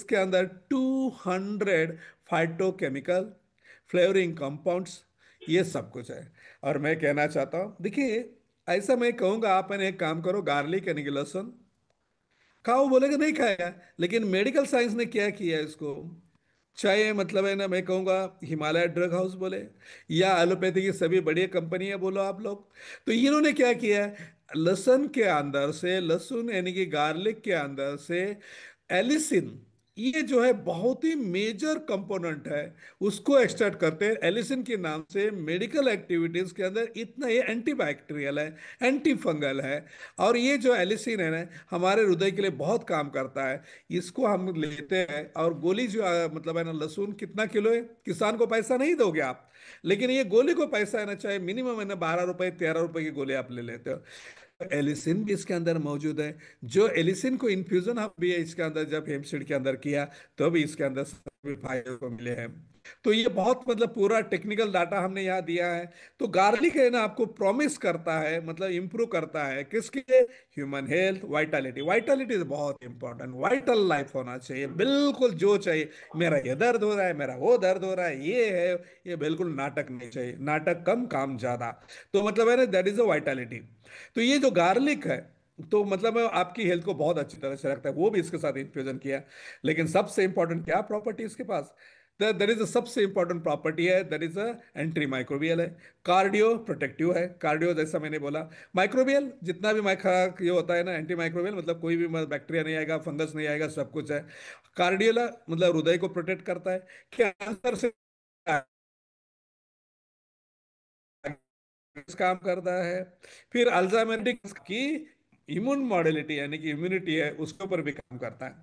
इसके अंदर 200 phytochemical flavouring compounds, ये सब कुछ है। और मैं कहना चाहता हूँ, देखिए, ऐसा मैं कहूँगा, आप एक काम करो, गार्लिक यानी कि लहसुन खाओ, बोलेगा नहीं खाया, लेकिन मेडिकल साइंस ने क्या किया इसको, चाहे मतलब है ना, मैं कहूँगा हिमालय ड्रग हाउस बोले या एलोपैथी की सभी बड़ी कंपनियां बोलो आप लोग, तो इन्होंने क्या किया है, लहसुन के अंदर से, लहसुन यानी कि गार्लिक के अंदर से एलिसिन, ये जो है बहुत ही मेजर कंपोनेंट है, उसको एक्सट्रैक्ट करते हैं एलिसिन के नाम से। मेडिकल एक्टिविटीज के अंदर इतना, ये एंटीबैक्टीरियल है, एंटी फंगल है। और ये जो एलिसिन है ना, हमारे हृदय के लिए बहुत काम करता है। इसको हम लेते हैं, और गोली जो मतलब है ना, लहसुन कितना किलो है, किसान को पैसा नहीं दोगे आप, लेकिन ये गोली को पैसा है ना, चाहे मिनिमम है ना 12 रुपए 13 रुपए की गोली आप ले लेते हो। एलिसिन भी इसके अंदर मौजूद है। जो एलिसिन को इन्फ्यूजन हम भी इसके अंदर जब हेमसीड के अंदर किया, तो भी इसके अंदर सभी फायदे को मिले हैं। तो ये बहुत मतलब पूरा टेक्निकल डाटा हमने यहाँ दिया है। तो गार्लिक है ना, आपको प्रॉमिस करता है, मतलब इंप्रूव करता है किसके लिए, human health, Vitality. Vitality is बहुत इंपॉर्टेंट, वाइटल लाइफ होना चाहिए बिल्कुल, जो चाहिए, मेरा ये दर्द हो रहा है, मेरा वो दर्द हो रहा है, ये है, ये बिल्कुल नाटक नहीं चाहिए, नाटक कम काम ज्यादा। तो मतलब है ना, दैट इज अ वाइटलिटी। तो ये जो गार्लिक है, तो मतलब आपकी हेल्थ को बहुत अच्छी तरह से रखता है, वो भी इसके साथ इन्फ्यूजन किया। लेकिन सबसे इंपॉर्टेंट क्या प्रॉपर्टी इसके पास, दर इज सबसे इंपॉर्टेंट प्रॉपर्टी है, दर इज एंटी माइक्रोबियल है, कार्डियो प्रोटेक्टिव है। कार्डियो जैसा मैंने बोला, माइक्रोबियल जितना भी माइक्रो ये होता है ना, एंटी माइक्रोबियल मतलब कोई भी बैक्टीरिया नहीं आएगा, फंगस नहीं आएगा, सब कुछ है। कार्डियोला मतलब हृदय को प्रोटेक्ट करता है, कैंसर से काम करता है। फिर अल्जाइमर की इम्यून मॉडलिटी यानी कि इम्यूनिटी है, उसके ऊपर भी काम करता है।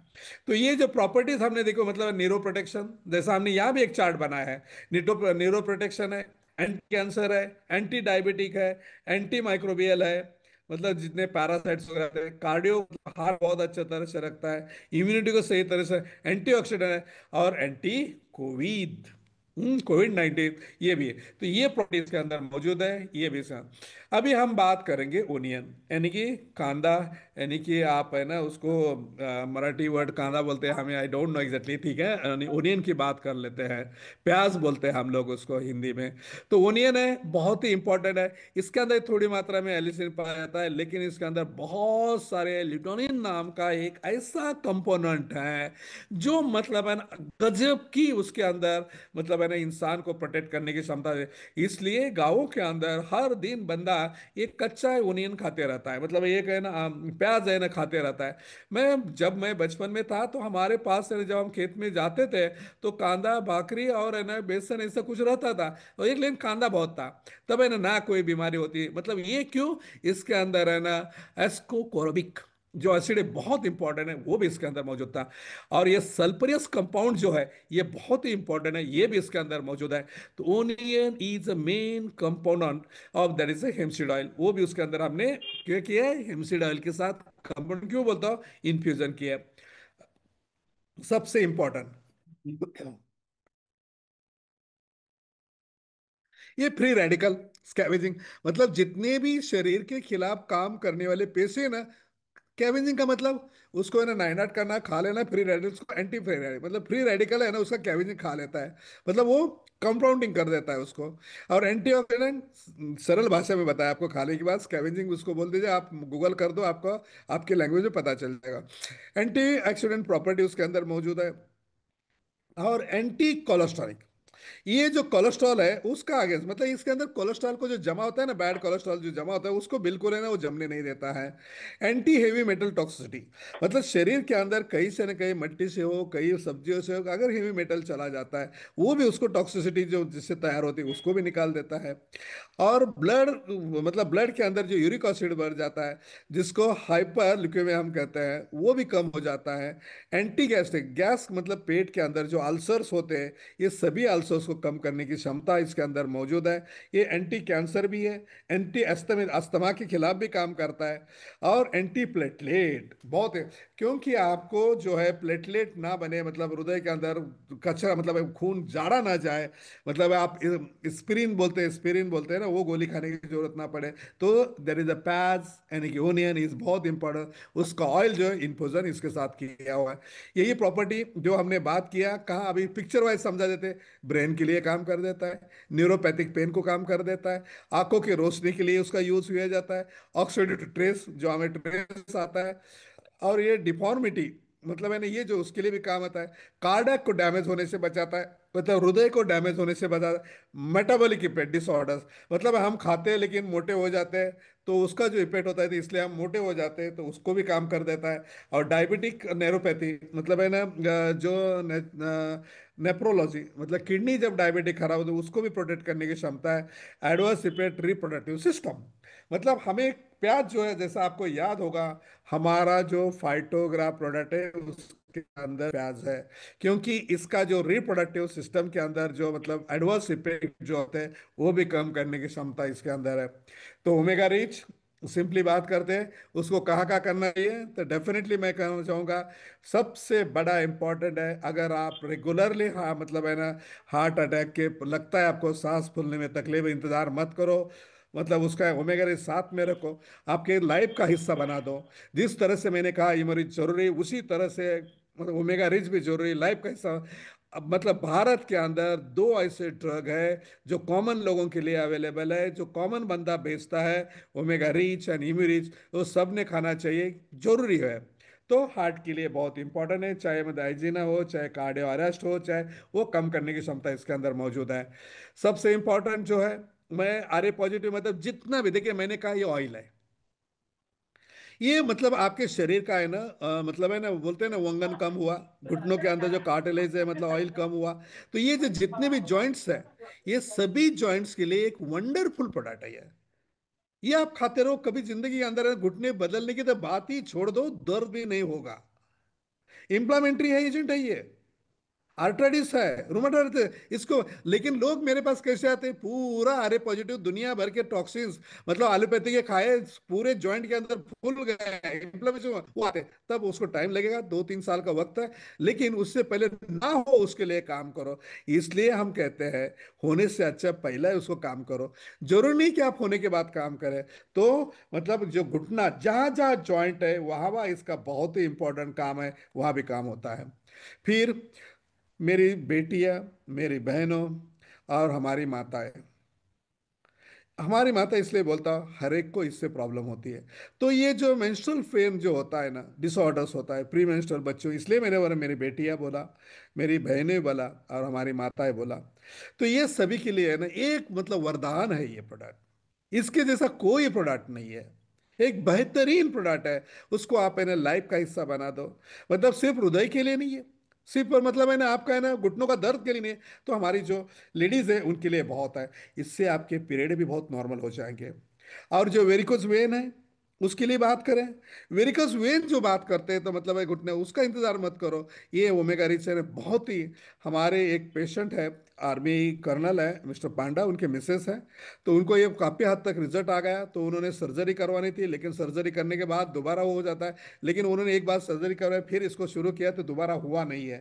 तो ये जो प्रॉपर्टीज हमने देखो, मतलब न्यूरो प्रोटेक्शन, जैसा हमने यहाँ भी एक चार्ट बनाया है, न्यूरो प्रोटेक्शन है, एंटी कैंसर है, एंटी डायबिटिक है, एंटी माइक्रोबियल है, मतलब जितने पैरासाइट्स वगैरह रहते हैं, कार्डियो हार्ट बहुत अच्छे तरह से रखता है, इम्यूनिटी को सही तरह से, एंटीऑक्सीडेंट है, और एंटी कोविड, कोविड 19 ये भी है। तो ये प्रोटीन के अंदर मौजूद है, ये भी सर। अभी हम बात करेंगे ओनियन यानी कि कांदा, यानी कि आप है ना उसको मराठी वर्ड कांदा बोलते हैं, हमें आई डोंट नो एग्जैक्टली, ठीक है, ओनियन की बात कर लेते हैं। प्याज बोलते हैं हम लोग उसको हिंदी में। तो ओनियन है, बहुत ही इंपॉर्टेंट है। इसके अंदर थोड़ी मात्रा में एलिसिन पाया जाता है, लेकिन इसके अंदर बहुत सारे लिटोनिन नाम का एक ऐसा कंपोनेंट है, जो मतलब है ना गजब की उसके अंदर, मतलब है ना इंसान को प्रोटेक्ट करने की क्षमता है। इसलिए गांवों के अंदर हर दिन बंदा एक कच्चा ओनियन खाते रहता है, मतलब एक है ना प्याज है ना खाते रहता है। जब मैं बचपन में था, तो हमारे पास है ना, जब हम खेत में जाते थे, तो कांदा भाकरी और है ना बेसन ऐसा कुछ रहता था, और एक लेकिन कांदा बहुत था। तब है ना ना कोई बीमारी होती, मतलब ये क्यों, इसके अंदर है ना एस्कोकोर्बिक जो एसिड है, बहुत इंपॉर्टेंट है, वो भी इसके अंदर मौजूद था। और ये सल्फरियस कंपाउंड जो है, ये बहुत ही इंपॉर्टेंट है, ये भी इसके अंदर मौजूद है। तो onion is a main component of that is hempseed oil, वो भी उसके अंदर हमने क्या किया है, हेमसीड ऑयल के साथ कंपाउंड क्यों बोलता हूँ, इन्फ्यूजन किया है। सबसे इंपॉर्टेंट, ये फ्री रेडिकल स्कैवेजिंग, मतलब जितने भी शरीर के खिलाफ काम करने वाले पेशे ना, कैवेंजिंग का मतलब उसको है ना नाइनाट करना, खा लेना, फ्री रेडिकल उसको एंटी फ्री रेडिकल, मतलब फ्री रेडिकल है ना उसका कैवेंजिंग खा लेता है, मतलब वो कंपाउंडिंग कर देता है उसको। और एंटीऑक्सीडेंट सरल भाषा में बताया आपको, खाने के बाद स्कैवेंजिंग उसको बोल दीजिए, आप गूगल कर दो, आपको आपके लैंग्वेज में पता चल जाएगा। एंटी ऑक्सीडेंट प्रॉपर्टी उसके अंदर मौजूद है। और एंटी कोलेस्ट्रॉनिक, ये जो कोलेस्ट्रॉल है उसका आगे, मतलब इसके अंदर कोलेस्ट्रॉल को जो जमा होता है ना, बैड कोलेस्ट्रॉल जो जमा होता है, उसको बिल्कुल है ना वो जमने नहीं देता है। एंटी हेवी मेटल टॉक्सिसिटी, मतलब शरीर के अंदर कहीं से ना कहीं मिट्टी से हो, कहीं सब्जियों से हो, अगर हेवी मेटल चला जाता है, वो भी उसको टॉक्सिसिटी जो जिससे तैयार होती है उसको भी निकाल देता है। और ब्लड, मतलब ब्लड के अंदर जो यूरिक एसिड बढ़ जाता है, जिसको हाइपर लिपिडेमिया हम कहते हैं, वो भी कम हो जाता है। एंटी गैस्ट्रिक, गैस मतलब पेट के अंदर जो अल्सर्स होते हैं, ये सभी अल्सर से उसको कम करने की क्षमता इसके अंदर मौजूद है। ये एंटी कैंसर भी है, एंटी अस्थमा के खिलाफ भी काम करता है, और एंटी प्लेटलेट बहुत है। क्योंकि आपको जो है प्लेटलेट ना बने, मतलब हृदय के अंदर कचरा, मतलब खून जाड़ा ना जाए, मतलब आप स्पिरिन बोलते हैं ना, वो गोली खाने की जरूरत ना पड़े, तो देर इज अ पैज यानी कि ओनियन इज बहुत इंपॉर्टेंट। उसका ऑयल जो है इन्फ्यूजन इसके साथ किया हुआ है। यही प्रॉपर्टी जो हमने बात किया, कहाँ अभी पिक्चर वाइज समझा देते, ब्रेन के लिए काम कर देता है, न्यूरोपैथिक पेन को काम कर देता है, आंखों की रोशनी के लिए उसका यूज किया जाता है, ऑक्सीडेटिव ट्रेस जो हमें ट्रेस आता है, और ये डिफॉर्मिटी मतलब है ना, ये जो उसके लिए भी काम आता है, कार्डियक को डैमेज होने से बचाता है, मतलब हृदय को डैमेज होने से बचाता है, मेटाबॉलिक इफेक्ट डिसऑर्डर्स, मतलब हम खाते हैं लेकिन मोटे हो जाते हैं, तो उसका जो इफेक्ट होता है तो इसलिए हम मोटे हो जाते हैं, तो उसको भी काम कर देता है। और डायबिटिक नेरोपैथी मतलब है ना, जो नेप्रोलॉजी मतलब किडनी जब डायबिटिक खराब हो तो उसको भी प्रोटेक्ट करने की क्षमता है। एडवर्स इफेक्ट रिप्रोडक्टिव सिस्टम, मतलब हमें प्याज जो है, जैसा आपको याद होगा, हमारा जो फाइटोग्रा प्रोडक्ट है उसके अंदर प्याज है, क्योंकि इसका जो रिप्रोडक्टिव सिस्टम के अंदर जो मतलब एडवर्स इफेक्ट जो होते हैं वो भी कम करने की क्षमता इसके अंदर है। तो ओमेगा रिच, सिंपली बात करते हैं उसको कहाँ कहाँ करना चाहिए, तो डेफिनेटली मैं कहना चाहूँगा सबसे बड़ा इंपॉर्टेंट है, अगर आप रेगुलरली, हाँ मतलब है ना, हार्ट अटैक के लगता है आपको सांस फूलने में तकलीफ, इंतजार मत करो, मतलब उसका ओमेगा रिच साथ में रखो, आपके लाइफ का हिस्सा बना दो। जिस तरह से मैंने कहा इमरिच जरूरी, उसी तरह से मतलब ओमेगा रिच भी जरूरी, लाइफ का हिस्सा। अब मतलब भारत के अंदर दो ऐसे ड्रग है जो कॉमन लोगों के लिए अवेलेबल है, जो कॉमन बंदा बेचता है, ओमेगा रिच एंड इमरिच, तो सबने खाना चाहिए, जरूरी है। तो हार्ट के लिए बहुत इंपॉर्टेंट है, चाहे मतलब एंजीना हो, चाहे कार्डियो अरेस्ट हो, चाहे वो कम करने की क्षमता इसके अंदर मौजूद है। सबसे इंपॉर्टेंट जो है, मैं आर ए पॉजिटिव मतलब जितना भी, देखिए मैंने कहा ये ऑयल है, ये मतलब आपके शरीर का है ना, मतलब है ना, बोलते हैं ना वंगन कम हुआ, घुटनों के अंदर जो कार्टिलेज है मतलब ऑयल कम हुआ, तो ये जो जितने भी जॉइंट्स है, ये सभी जॉइंट्स के लिए एक वंडरफुल प्रोडक्ट है ये आप खाते रहो, कभी जिंदगी के अंदर घुटने बदलने की तो बात ही छोड़ दो, दर्द भी नहीं होगा। इंप्लामेंट्री है एजेंट है ये, आर्थराइटिस है, रुमेटॉइड है इसको। लेकिन लोग मेरे पास कैसे आते हैं, पूरा आर ए पॉजिटिव दुनिया भर के टॉक्सिन्स मतलब एलोपैथी के खाए, पूरे जॉइंट के अंदर फूल गए, इन्फ्लेमेशन, वो आते हैं। तब उसको टाइम लगेगा, 2-3 साल का वक्त है, लेकिन उससे पहले ना हो उसके लिए काम करो। इसलिए हम कहते हैं होने से अच्छा पहले उसको काम करो, जरूरी नहीं कि आप होने के बाद काम करें। तो मतलब जो घुटना जहां जहां जॉइंट है वहां वहां इसका बहुत ही इंपॉर्टेंट काम है, वहां भी काम होता है। फिर मेरी बेटियां, मेरी बहनों, और हमारी माताएं, हमारी माता इसलिए बोलता हूं, हर एक को इससे प्रॉब्लम होती है। तो ये जो मेंस्ट्रुअल पेन जो होता है ना, डिसऑर्डर्स होता है प्री मेंस्ट्रुअल बच्चों, इसलिए मैंने बोला, मेरी बेटियां बोला, मेरी बहनें बोला, और हमारी माताएं बोला, तो ये सभी के लिए है ना एक मतलब वरदान है ये प्रोडक्ट, इसके जैसा कोई प्रोडक्ट नहीं है, एक बेहतरीन प्रोडक्ट है। उसको आप है ना लाइफ का हिस्सा बना दो, मतलब सिर्फ हृदय के लिए नहीं है, सिर्फ मतलब है ना आपका है ना घुटनों का दर्द के लिए नहीं है, तो हमारी जो लेडीज है उनके लिए बहुत है। इससे आपके पीरियड भी बहुत नॉर्मल हो जाएंगे। और जो वेरिकोज वेन है उसके लिए बात करें, वेरिकोज वेन जो बात करते हैं तो मतलब है घुटने, उसका इंतजार मत करो, ये ओमेगा रिच है बहुत ही। हमारे एक पेशेंट है, आर्मी कर्नल है मिस्टर पांडा, उनके मिसेस हैं, तो उनको ये काफ़ी हद तक रिजल्ट आ गया, तो उन्होंने सर्जरी करवानी थी, लेकिन सर्जरी करने के बाद दोबारा वो हो जाता है, लेकिन उन्होंने एक बार सर्जरी करवाई फिर इसको शुरू किया तो दोबारा हुआ नहीं है।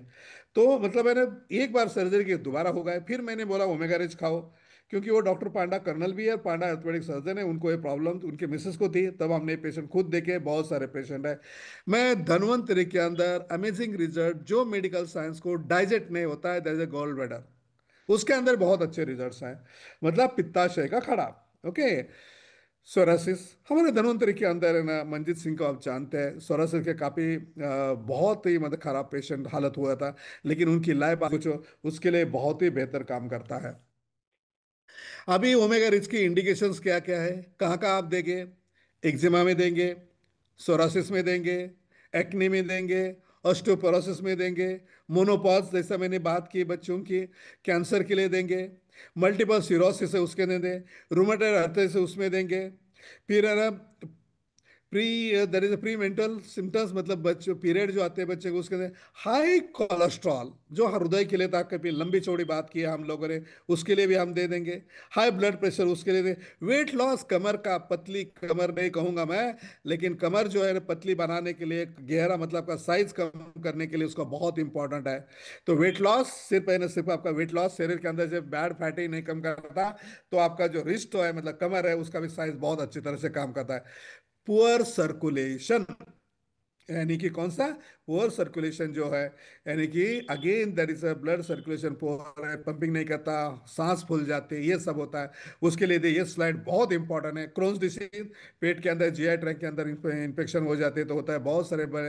तो मतलब मैंने एक बार सर्जरी की दोबारा हो गए, फिर मैंने बोला ओमेगा रिच खाओ, क्योंकि वो डॉक्टर पांडा कर्नल भी है, पांडा ऑर्थोपेडिक सर्जन है, उनको ये प्रॉब्लम उनके मिसेस को थी, तब हमने पेशेंट खुद देखे, बहुत सारे पेशेंट है। मैं धन्वंतरि के अंदर अमेजिंग रिजल्ट, जो मेडिकल साइंस को डाइजेक्ट नहीं होता है, that is a gold bladder, उसके अंदर बहुत अच्छे रिजल्ट्स हैं, मतलब पित्ताशय का खड़ा, ओके। सोरासिस, हमारे धन्वंतरि के अंदर है ना, मंजीत सिंह को आप जानते हैं, सोरासिस के काफ़ी बहुत ही मतलब खराब पेशेंट हालत हुआ था, लेकिन उनकी लाइफ कुछ उसके लिए बहुत ही बेहतर काम करता है। अभी ओमेगा रिच की इंडिकेशंस क्या क्या है, कहाँ कहाँ आप देंगे, एक्जिमा में देंगे, सोरासिस में देंगे, एक्ने में देंगे, ऑस्टियोपोरोसिस में देंगे, मोनोपॉज जैसा मैंने बात की बच्चों की, कैंसर के लिए देंगे, मल्टीपल सिरोसिस है उसके दे दें, रूमेटॉइड अर्थराइटिस है उसमें देंगे, फिर है ना pre there is pre mental symptoms, मतलब बच्चों पीरियड जो आते हैं बच्चे को, उसके अंदर हाई कोलेस्ट्रॉल जो हृदय के लिए ताकत भी, लंबी चौड़ी बात की है हम लोगों ने, उसके लिए भी हम दे देंगे। हाई ब्लड प्रेशर उसके लिए दे। वेट लॉस, कमर का, पतली कमर नहीं कहूंगा मैं, लेकिन कमर जो है पतली बनाने के लिए, गहरा मतलब का साइज कम करने के लिए उसका बहुत इंपॉर्टेंट है। तो वेट लॉस सिर्फ है ना, सिर्फ आपका वेट लॉस शरीर के अंदर जब बैड फैटी नहीं कम करता, तो आपका जो रिस्ट है मतलब कमर है उसका भी साइज बहुत अच्छी तरह से काम करता है। पुअर सर्कुलेशन, यानी कि कौन सा, पुअर सर्कुलेशन जो है, यानी कि again that is a blood circulation poor है, पंपिंग नहीं करता, सांस फूल जाते हैं, ये सब होता है। उसके लिए ये स्लाइड बहुत इंपॉर्टेंट है। क्रोन्स डिसीज, पेट के अंदर जीआई ट्रैक के अंदर इन्फेक्शन हो जाते हैं तो होता है, बहुत सारे बड़े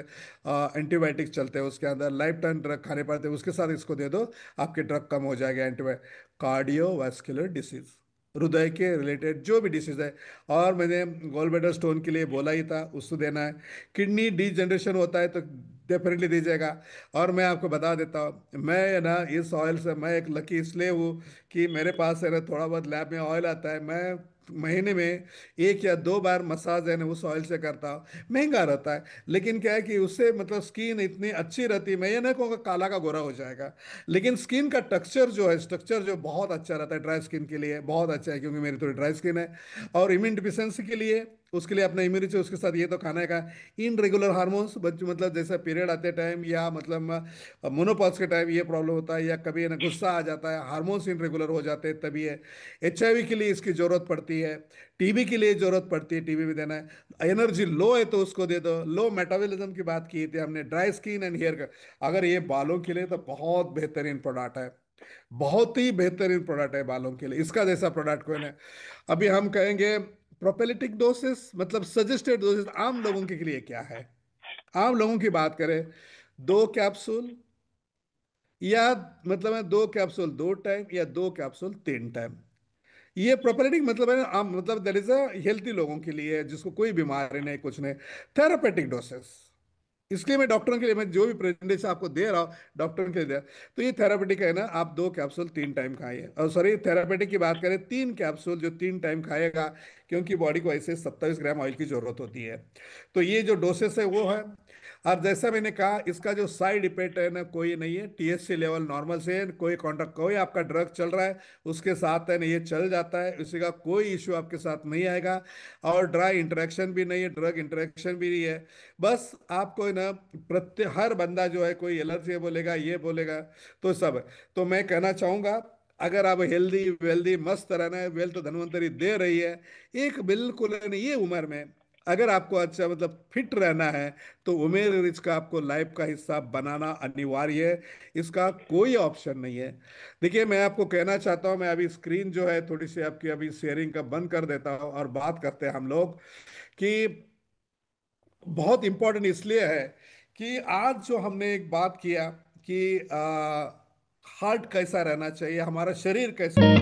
एंटीबायोटिक्स चलते हैं उसके अंदर, लाइफ टाइम ड्रग खाने पड़ते हैं, उसके साथ इसको दे दो, आपके ड्रग कम हो जाएगा एंटीबायोटिक। कार्डियोवास्कुलर डिसीज, हृदय के रिलेटेड जो भी डिसीज है, और मैंने गॉल ब्लैडर स्टोन के लिए बोला ही था, उसको देना है। किडनी डिजनरेशन होता है तो डेफिनेटली दीजिएगा। और मैं आपको बता देता हूँ, मैं ना इस ऑयल से मैं एक लकी इसलिए हूँ कि मेरे पास है ना थोड़ा बहुत लैब में ऑयल आता है, मैं महीने में 1 या 2 बार मसाज है ना उस ऑयल से करता हूँ। महंगा रहता है, लेकिन क्या है कि उससे मतलब स्किन इतनी अच्छी रहती है, मैं ये ना कहूँगा काला का गोरा हो जाएगा, लेकिन स्किन का टेक्सचर जो है, स्ट्रक्चर जो बहुत अच्छा रहता है, ड्राई स्किन के लिए बहुत अच्छा है, क्योंकि मेरी थोड़ी ड्राई स्किन है। और इम्यून डिफिशियंसी के लिए, उसके लिए अपना इम्यूनिटी, उसके साथ ये तो खाना है। इन रेगुलर हार्मोन्स बच्चों, मतलब जैसे पीरियड आते टाइम या मतलब मोनोपॉज के टाइम ये प्रॉब्लम होता है, या कभी ना गुस्सा आ जाता है, हार्मोन्स इन रेगुलर हो जाते हैं, तभी है। एचआईवी के लिए इसकी जरूरत पड़ती है, टीबी के लिए जरूरत पड़ती है, टीबी भी देना है। एनर्जी लो है तो उसको दे दो। लो मेटाबॉलिज्म की बात की थी हमने, ड्राई स्किन एंड हेयर का, अगर ये बालों के लिए तो बहुत बेहतरीन प्रोडक्ट है, बहुत ही बेहतरीन प्रोडक्ट है बालों के लिए, इसका जैसा प्रोडक्ट कोई नहीं। अभी हम कहेंगे प्रोपेलिटिक डोसेस, मतलब सजेस्टेड डोसेस आम लोगों के लिए क्या है। आम लोगों की बात करें, 2 कैप्सूल, या मतलब है 2 कैप्सूल 2 टाइम, या 2 कैप्सूल 3 टाइम। ये प्रोपेलिटिक मतलब है आम, मतलब दैट इज अ हेल्थी लोगों के लिए है, जिसको कोई बीमारी नहीं, कुछ नहीं। थेरापेटिक डोसेस, इसलिए मैं डॉक्टरों के लिए, मैं जो भी प्रेजेंटेशन आपको दे रहा हूँ डॉक्टरों के लिए दे रहा हूं। तो ये थेरापेटिक है ना, आप 2 कैप्सूल 3 टाइम खाइए, और सॉरी थेरापेटिक की बात करें, 3 कैप्सूल जो 3 टाइम खाएगा, क्योंकि बॉडी को ऐसे 27 ग्राम ऑयल की जरूरत होती है। तो ये जो डोसेस है वो है। और जैसा मैंने कहा, इसका जो साइड इफेक्ट है ना कोई नहीं है, टीएचसी लेवल नॉर्मल से है, कोई कॉन्ट्रैक्ट, कोई आपका ड्रग चल रहा है उसके साथ है ना ये चल जाता है, इसी का कोई इश्यू आपके साथ नहीं आएगा। और ड्राई इंटरेक्शन भी नहीं है, ड्रग इंटरेक्शन भी नहीं है। बस आपको है ना हर बंदा जो है, कोई एलर्जी बोलेगा, ये बोलेगा, तो सब है। तो मैं कहना चाहूंगा, अगर आप हेल्दी वेल्दी मस्त रहना है, वेल्थ तो धन्वंतरी दे रही है, एक बिल्कुल है ना, ये उम्र में अगर आपको अच्छा मतलब फिट रहना है, तो उमेर रिच का आपको लाइफ का हिस्सा बनाना अनिवार्य है, इसका कोई ऑप्शन नहीं है। देखिए मैं आपको कहना चाहता हूं, मैं अभी स्क्रीन जो है थोड़ी सी आपकी अभी शेयरिंग का बंद कर देता हूं, और बात करते हैं हम लोग कि बहुत इंपॉर्टेंट इसलिए है कि आज जो हमने एक बात किया कि हार्ट कैसा रहना चाहिए, हमारा शरीर कैसा